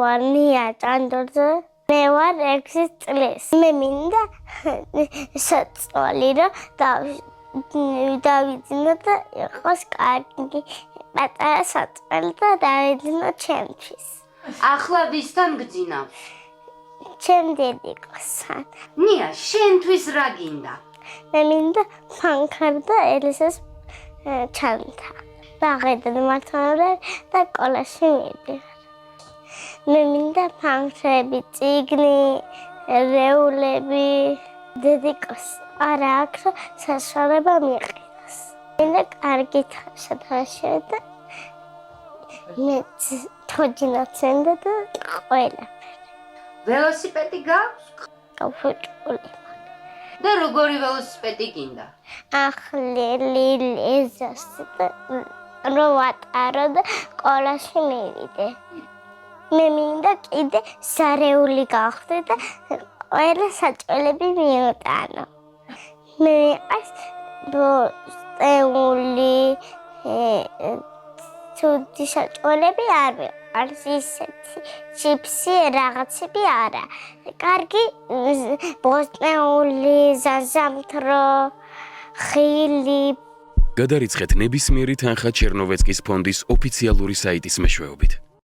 ვარ ნია ჭანდორძე. მე ვარ 6 წლის. მე მინდა საწოლი რომ დავიძინო და იყოს კარგი პატარა საწოლი და დავიძინო ჩემთვის. ახლა ვისთან გძინავს? ჩემ დედიკოსთან. ნია, შენთვის რა გინდა? მე მინდა ფანქარ და ელისას ჩანთა. ბაღედან მართლობდნენ და სკოლაში მივიდივარ. მე მინდა ფანქრები, წიგნი, რეულები, დედიკოს არა აქვს საშუალება მიიღოს. მინდა კარგი თანხმობა და მე თოჯინაცენდა და ყველა. ველოსიპედი გაქვს? კაფუჭული. და როგორი ველოსიპედი გინდა? ახლელი ლეზასი და რომ ვატარო და სკოლაში მივიდე. მე მინდა კიდე სარეული გახდე და ყველა საჭმელები მიუტანო. მე ვიყავს ბოსტეული ცუდი საჭმელები არ ვიყავს ისეთი ჩიპსი რაღაცები არა. კარგი ბოსტეული ზამთრო ხილი. გადარიცხეთ ნებისმიერი თანხა ჩერნოვეცკის ფონდის ოფიციალური საიტის მეშვეობით.